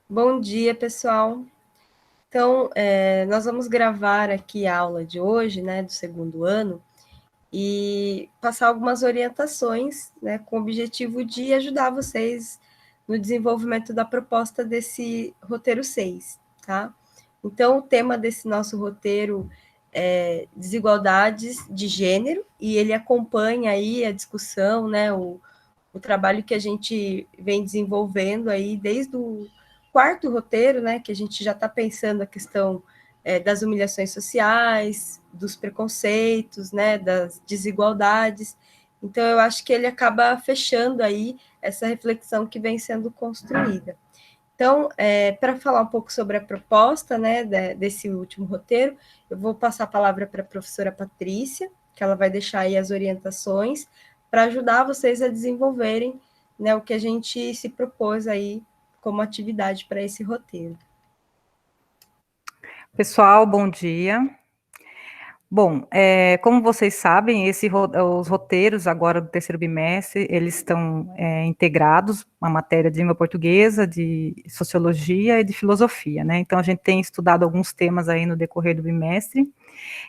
Bom dia, pessoal. Então, nós vamos gravar aqui a aula de hoje, né, do segundo ano, e passar algumas orientações, né, com o objetivo de ajudar vocês no desenvolvimento da proposta desse roteiro 6, tá? Então, o tema desse nosso roteiro é desigualdades de gênero, e ele acompanha aí a discussão, né, o trabalho que a gente vem desenvolvendo aí desde o quarto roteiro, né, que a gente já está pensando a questão das humilhações sociais, dos preconceitos, né, das desigualdades. Então, eu acho que ele acaba fechando aí essa reflexão que vem sendo construída. Então, para falar um pouco sobre a proposta, né, desse último roteiro, eu vou passar a palavra para a professora Patrícia, que ela vai deixar aí as orientações para ajudar vocês a desenvolverem, né, o que a gente se propôs aí como atividade para esse roteiro. Pessoal, bom dia. Bom, como vocês sabem, os roteiros agora do terceiro bimestre, eles estão integrados à matéria de língua portuguesa, de sociologia e de filosofia, né? Então, a gente tem estudado alguns temas aí no decorrer do bimestre,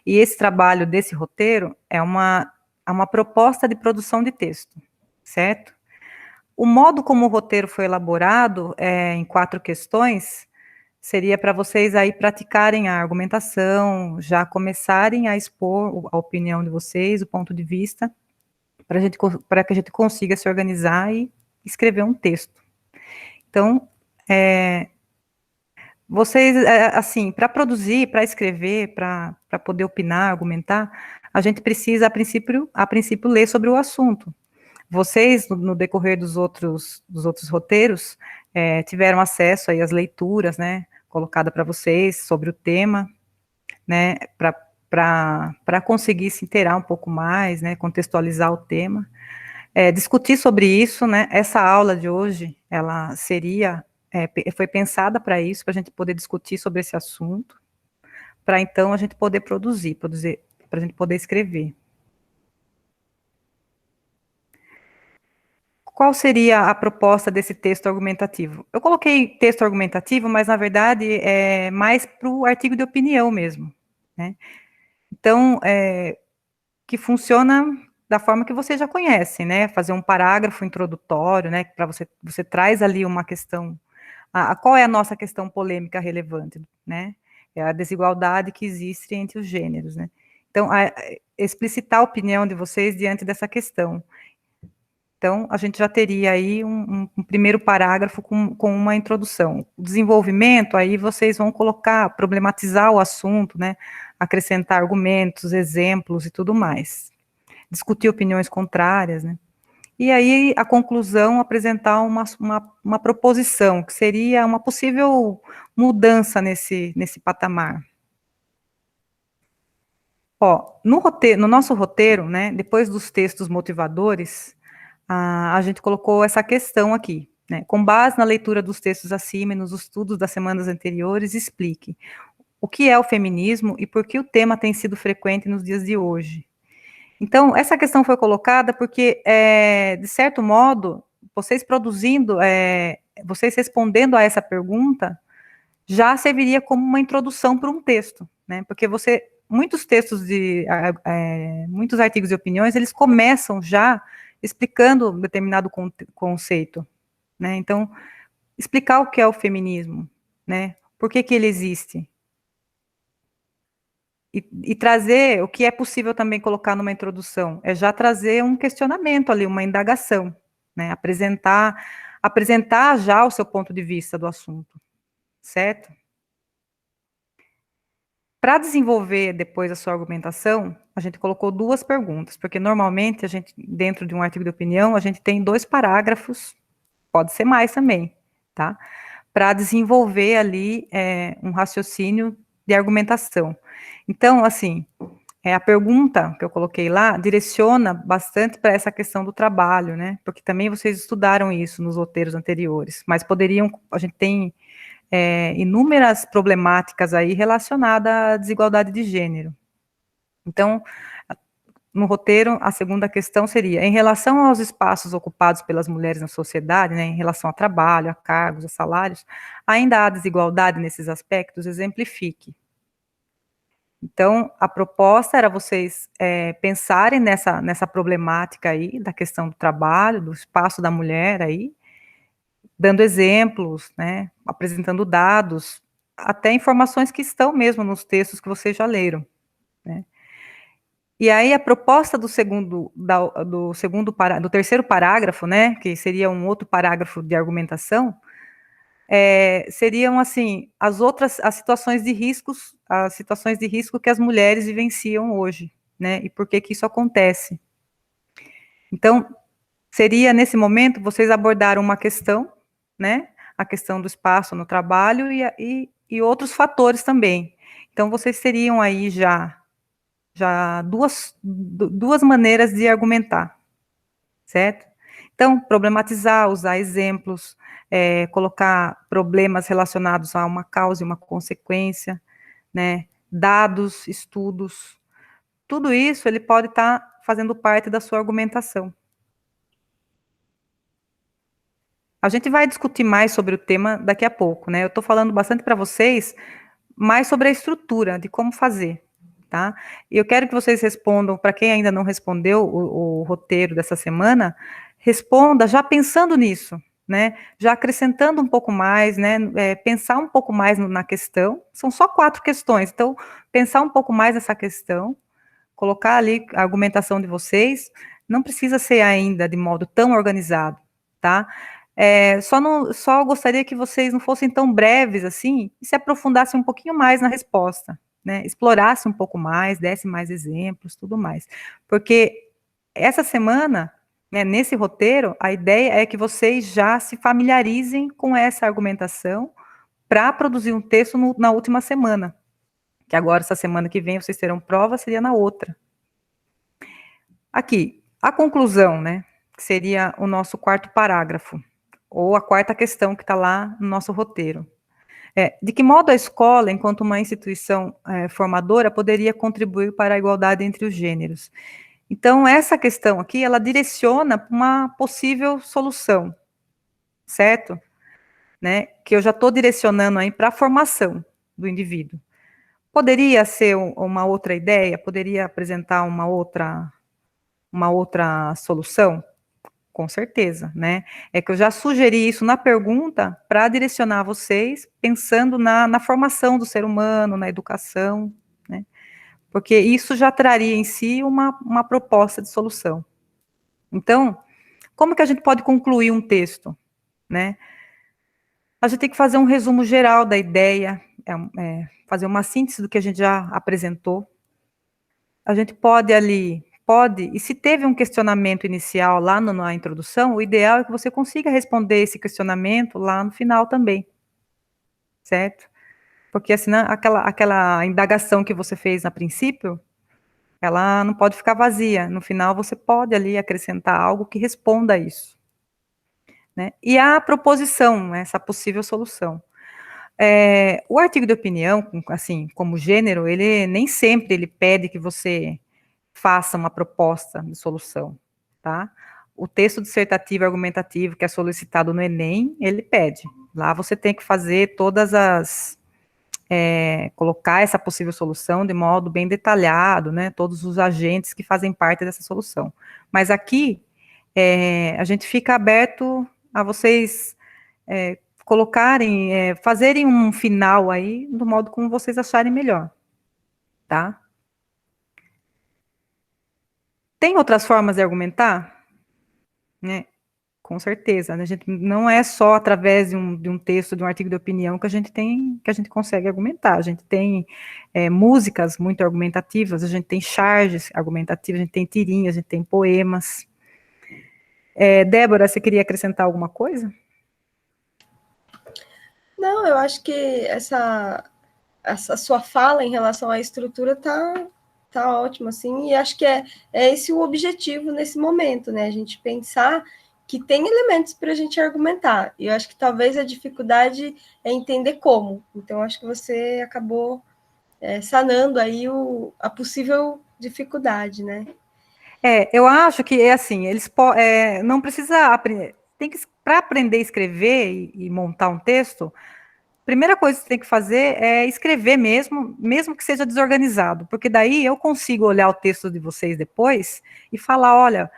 e esse trabalho desse roteiro é uma proposta de produção de texto, certo? O modo como o roteiro foi elaborado, em 4 questões, seria para vocês aí praticarem a argumentação, já começarem a expor a opinião de vocês, o ponto de vista, para que a gente consiga se organizar e escrever um texto. Então, vocês, assim, para produzir, para escrever, para poder opinar, argumentar, a gente precisa, a princípio, ler sobre o assunto. Vocês, no decorrer dos outros roteiros, tiveram acesso aí às leituras, né, colocada para vocês sobre o tema, né, para conseguir se inteirar um pouco mais, né, contextualizar o tema. Discutir sobre isso, né, essa aula de hoje, ela foi pensada para isso, para a gente poder discutir sobre esse assunto, para então a gente poder produzir, para a gente poder escrever. Qual seria a proposta desse texto argumentativo? Eu coloquei texto argumentativo, mas na verdade é mais para o artigo de opinião mesmo, né? Então, que funciona da forma que você já conhece, né? Fazer um parágrafo introdutório, né? Para você traz ali uma questão, qual é a nossa questão polêmica relevante, né? É a desigualdade que existe entre os gêneros, né? Então, explicitar a opinião de vocês diante dessa questão. Então, a gente já teria aí um primeiro parágrafo com uma introdução. O desenvolvimento, aí vocês vão colocar, problematizar o assunto, né, acrescentar argumentos, exemplos e tudo mais. Discutir opiniões contrárias, né. E aí, a conclusão, apresentar uma proposição, que seria uma possível mudança nesse patamar. Ó, no nosso roteiro, né, depois dos textos motivadores, a gente colocou essa questão aqui, né? Com base na leitura dos textos acima e nos estudos das semanas anteriores, explique o que é o feminismo e por que o tema tem sido frequente nos dias de hoje. Então, essa questão foi colocada porque, de certo modo, vocês produzindo, vocês respondendo a essa pergunta, já serviria como uma introdução para um texto, né? Porque muitos textos muitos artigos de opiniões, eles começam já explicando um determinado conceito, né? Então, explicar o que é o feminismo, né? Por que ele existe? E trazer o que é possível também colocar numa introdução, é já trazer um questionamento ali, uma indagação, né? Apresentar já o seu ponto de vista do assunto, certo? Para desenvolver depois a sua argumentação, a gente colocou 2 perguntas, porque normalmente a gente, dentro de um artigo de opinião, a gente tem 2 parágrafos, pode ser mais também, tá? Para desenvolver ali um raciocínio de argumentação. Então, assim, a pergunta que eu coloquei lá direciona bastante para essa questão do trabalho, né? Porque também vocês estudaram isso nos roteiros anteriores, mas a gente tem inúmeras problemáticas aí relacionadas à desigualdade de gênero. Então, no roteiro, a segunda questão seria, em relação aos espaços ocupados pelas mulheres na sociedade, né, em relação a trabalho, a cargos, a salários, ainda há desigualdade nesses aspectos? Exemplifique. Então, a proposta era vocês pensarem nessa problemática aí, da questão do trabalho, do espaço da mulher aí, dando exemplos, né, apresentando dados, até informações que estão mesmo nos textos que vocês já leram, né. E aí a proposta do terceiro parágrafo, né, que seria um outro parágrafo de argumentação, seriam assim, as situações de risco que as mulheres vivenciam hoje, né, e por que que isso acontece. Então, seria nesse momento vocês abordaram uma questão, né, a questão do espaço no trabalho e outros fatores também. Então, vocês teriam aí já duas maneiras de argumentar, certo? Então, problematizar, usar exemplos, colocar problemas relacionados a uma causa e uma consequência, né? Dados, estudos, tudo isso ele pode estar fazendo parte da sua argumentação. A gente vai discutir mais sobre o tema daqui a pouco, né? Eu estou falando bastante para vocês mais sobre a estrutura de como fazer, tá? E eu quero que vocês respondam, para quem ainda não respondeu o roteiro dessa semana, responda já pensando nisso, né? Já acrescentando um pouco mais, né? Pensar um pouco mais na questão. São só 4 questões, então pensar um pouco mais nessa questão, colocar ali a argumentação de vocês. Não precisa ser ainda de modo tão organizado, tá? Só gostaria que vocês não fossem tão breves assim e se aprofundassem um pouquinho mais na resposta, né? Explorassem um pouco mais, dessem mais exemplos, tudo mais. Porque essa semana, né, nesse roteiro, a ideia é que vocês já se familiarizem com essa argumentação para produzir um texto na última semana. Que agora, essa semana que vem, vocês terão prova, seria na outra. Aqui, a conclusão, né? Que seria o nosso 4º parágrafo, ou a 4ª questão que está lá no nosso roteiro. De que modo a escola, enquanto uma instituição formadora, poderia contribuir para a igualdade entre os gêneros? Então, essa questão aqui, ela direciona para uma possível solução, certo? Né? Que eu já estou direcionando aí para a formação do indivíduo. Poderia ser uma outra ideia? Poderia apresentar uma outra solução? Com certeza, né? É que eu já sugeri isso na pergunta para direcionar vocês, pensando na formação do ser humano, na educação, né? Porque isso já traria em si uma proposta de solução. Então, como que a gente pode concluir um texto, né? A gente tem que fazer um resumo geral da ideia, fazer uma síntese do que a gente já apresentou. A gente pode, e se teve um questionamento inicial lá na introdução, o ideal é que você consiga responder esse questionamento lá no final também, certo? Porque assim, aquela indagação que você fez a princípio, ela não pode ficar vazia. No final, você pode ali acrescentar algo que responda a isso, né? E a proposição, essa possível solução. O artigo de opinião, assim, como gênero, ele nem sempre ele pede que você faça uma proposta de solução, tá? O texto dissertativo e argumentativo que é solicitado no Enem, ele pede. Lá você tem que fazer colocar essa possível solução de modo bem detalhado, né? Todos os agentes que fazem parte dessa solução. Mas aqui, a gente fica aberto a vocês fazerem um final aí do modo como vocês acharem melhor, tá? Tem outras formas de argumentar? Né? Com certeza, né? A gente não é só através de um texto, de um artigo de opinião que a gente consegue argumentar. A gente tem músicas muito argumentativas, a gente tem charges argumentativas, a gente tem tirinhas, a gente tem poemas. Débora, você queria acrescentar alguma coisa? Não, eu acho que essa sua fala em relação à estrutura tá ótima, assim, e acho que é esse o objetivo nesse momento, né? A gente pensar que tem elementos para a gente argumentar. E eu acho que talvez a dificuldade é entender como. Então, acho que você acabou sanando aí a possível dificuldade, né? Eu acho que é assim, não precisa aprender, para aprender a escrever e montar um texto, primeira coisa que você tem que fazer é escrever mesmo, mesmo que seja desorganizado, porque daí eu consigo olhar o texto de vocês depois e falar, olha,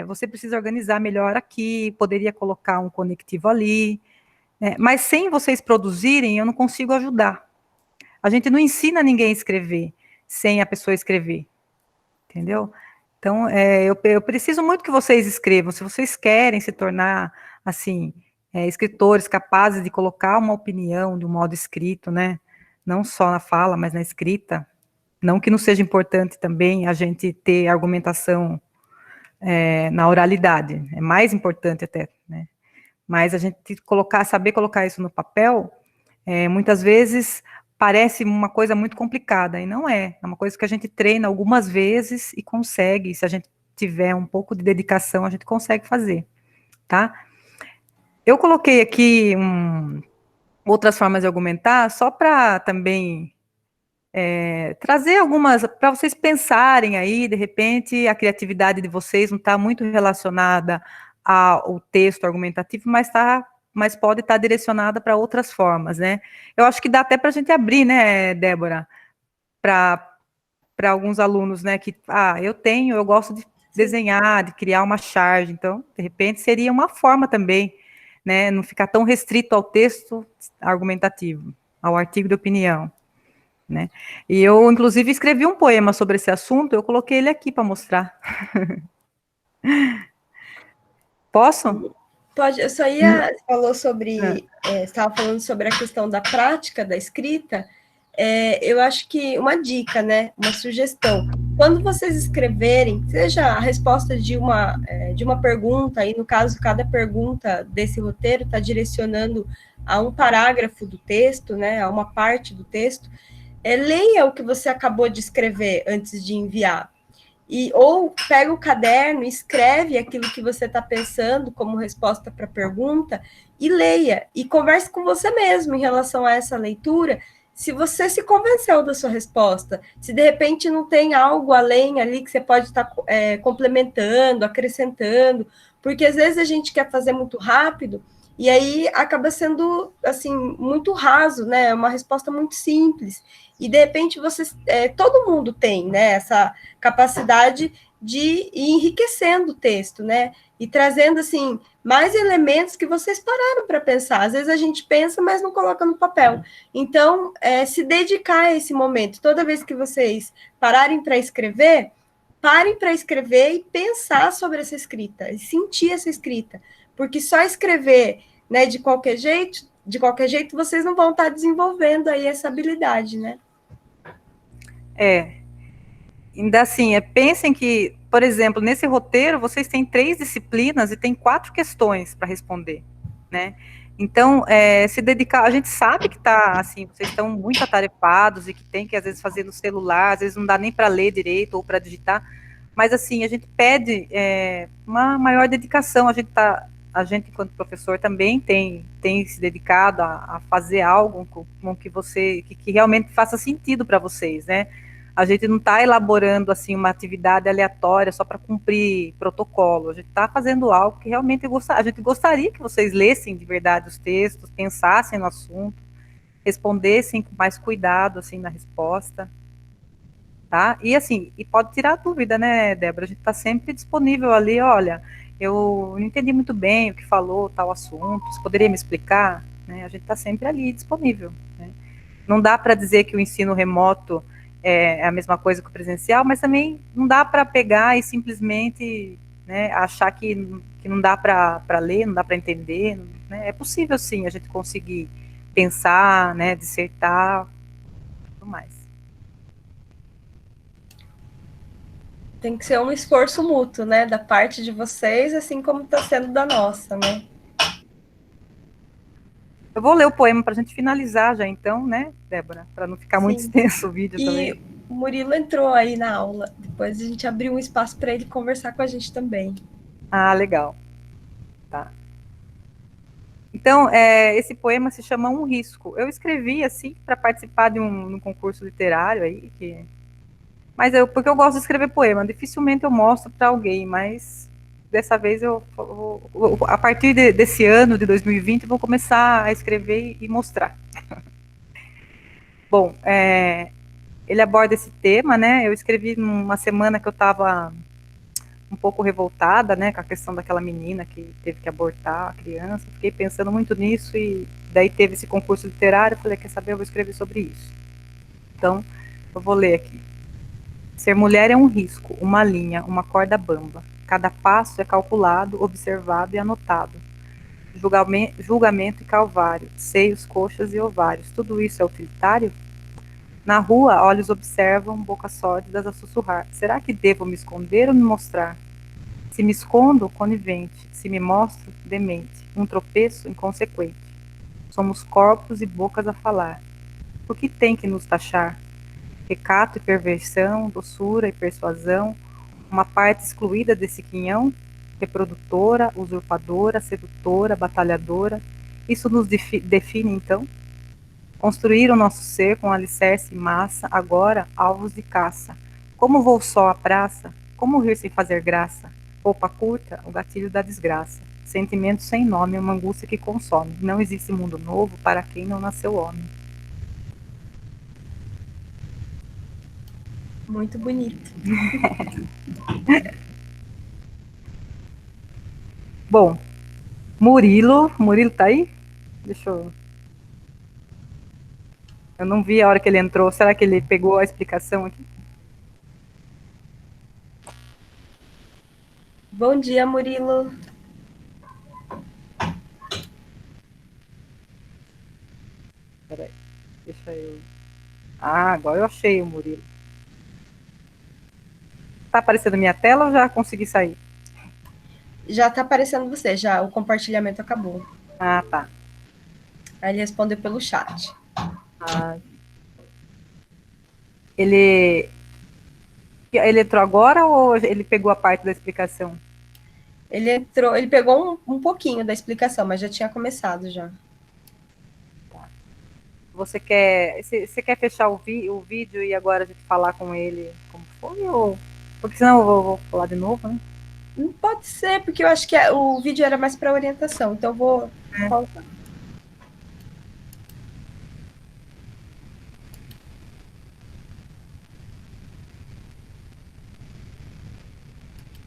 você precisa organizar melhor aqui, poderia colocar um conectivo ali, né? Mas sem vocês produzirem, eu não consigo ajudar. A gente não ensina ninguém a escrever sem a pessoa escrever, entendeu? Então, eu preciso muito que vocês escrevam. Se vocês querem se tornar, assim, escritores capazes de colocar uma opinião de um modo escrito, né? Não só na fala, mas na escrita. Não que não seja importante também a gente ter argumentação na oralidade. É mais importante até, né? Mas a gente saber colocar isso no papel, muitas vezes parece uma coisa muito complicada, e não é. É uma coisa que a gente treina algumas vezes e consegue, se a gente tiver um pouco de dedicação, a gente consegue fazer, tá? Eu coloquei aqui outras formas de argumentar, só para também trazer algumas, para vocês pensarem aí, de repente, a criatividade de vocês não está muito relacionada ao texto argumentativo, mas pode estar direcionada para outras formas, né? Eu acho que dá até para a gente abrir, né, Débora, para alguns alunos, né, que, eu gosto de desenhar, de criar uma charge, então, de repente, seria uma forma também, né, não ficar tão restrito ao texto argumentativo, ao artigo de opinião, né? E eu, inclusive, escrevi um poema sobre esse assunto, eu coloquei ele aqui para mostrar. Posso? Pode, eu só ia, falou sobre, estava falando sobre a questão da prática da escrita, eu acho que uma dica, né, uma sugestão, quando vocês escreverem, seja a resposta de uma pergunta, aí no caso, cada pergunta desse roteiro está direcionando a um parágrafo do texto, né, a uma parte do texto, leia o que você acabou de escrever antes de enviar, ou pega o caderno, escreve aquilo que você está pensando como resposta para a pergunta e leia, e converse com você mesmo em relação a essa leitura, se você se convenceu da sua resposta, se de repente não tem algo além ali que você pode estar complementando, acrescentando, porque às vezes a gente quer fazer muito rápido, e aí acaba sendo, assim, muito raso, né, uma resposta muito simples, e de repente todo mundo tem, né, essa capacidade de ir enriquecendo o texto, né? E trazendo, assim, mais elementos que vocês pararam para pensar. Às vezes a gente pensa, mas não coloca no papel. Então, se dedicar a esse momento. Toda vez que vocês parem para escrever, parem para escrever e pensar sobre essa escrita, e sentir essa escrita. Porque só escrever, né, de qualquer jeito, vocês não vão estar desenvolvendo aí essa habilidade, né? Ainda assim, pensem que, por exemplo, nesse roteiro, vocês têm 3 disciplinas e tem 4 questões para responder, né? Então, se dedicar, a gente sabe que assim, vocês estão muito atarefados e que tem que, às vezes, fazer no celular, às vezes não dá nem para ler direito ou para digitar, mas, assim, a gente pede uma maior dedicação, a gente, enquanto professor, também tem se dedicado a fazer algo com que realmente faça sentido para vocês, né? A gente não está elaborando assim uma atividade aleatória só para cumprir protocolo. A gente está fazendo algo que realmente a gente gostaria que vocês lessem de verdade os textos, pensassem no assunto, respondessem com mais cuidado assim na resposta, tá? E assim, e pode tirar dúvida, né, Débora? A gente está sempre disponível ali. Olha, eu não entendi muito bem o que falou tal assunto. Você poderia me explicar? Né? A gente está sempre ali disponível. Né? Não dá para dizer que o ensino remoto é a mesma coisa que o presencial, mas também não dá para pegar e simplesmente, né, achar que não dá para ler, não dá para entender. Né? É possível, sim, a gente conseguir pensar, né, dissertar, tudo mais. Tem que ser um esforço mútuo, né, da parte de vocês, assim como está sendo da nossa, né? Eu vou ler o poema para a gente finalizar já, então, né, Débora? Para não ficar muito extenso o vídeo também. E o Murilo entrou aí na aula. Depois a gente abriu um espaço para ele conversar com a gente também. Ah, legal. Tá. Então, esse poema se chama Um Risco. Eu escrevi, assim, para participar de um concurso literário aí, Mas porque eu gosto de escrever poema, dificilmente eu mostro para alguém, mas dessa vez a partir desse ano de 2020, eu vou começar a escrever e mostrar. Bom, ele aborda esse tema, né? Eu escrevi numa semana que eu estava um pouco revoltada, né, com a questão daquela menina que teve que abortar a criança. Fiquei pensando muito nisso e daí teve esse concurso literário. Falei, quer saber, eu vou escrever sobre isso. Então, eu vou ler aqui. Ser mulher é um risco, uma linha, uma corda bamba. Cada passo é calculado, observado e anotado. Julgamento e calvário, seios, coxas e ovários. Tudo isso é utilitário? Na rua, olhos observam, bocas sórdidas a sussurrar. Será que devo me esconder ou me mostrar? Se me escondo, conivente. Se me mostro, demente. Um tropeço, inconsequente. Somos corpos e bocas a falar. Por que tem que nos taxar? Recato e perversão, doçura e persuasão, uma parte excluída desse quinhão, reprodutora, usurpadora, sedutora, batalhadora, isso nos define então? Construir o nosso ser com alicerce e massa, agora alvos de caça. Como vou só à praça? Como rir sem fazer graça? Roupa curta, o gatilho da desgraça. Sentimento sem nome, uma angústia que consome. Não existe mundo novo para quem não nasceu homem. Muito bonito. Bom, Murilo tá aí? Deixa eu... Eu não vi a hora que ele entrou. Será que ele pegou a explicação aqui? Bom dia, Murilo. Peraí, deixa eu... Ah, agora eu achei o Murilo. Tá aparecendo minha tela ou já consegui sair? Já está aparecendo você, já o compartilhamento acabou. Ah, tá. Aí ele respondeu pelo chat. Ah, ele entrou agora ou ele pegou a parte da explicação? Ele entrou, ele pegou um pouquinho da explicação, mas já tinha começado já. Tá. Você quer fechar o vídeo e agora a gente falar com ele como foi? Ou... Porque senão eu vou falar de novo, né? Não pode ser, porque eu acho que o vídeo era mais para orientação, então eu vou pautar.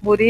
Murilo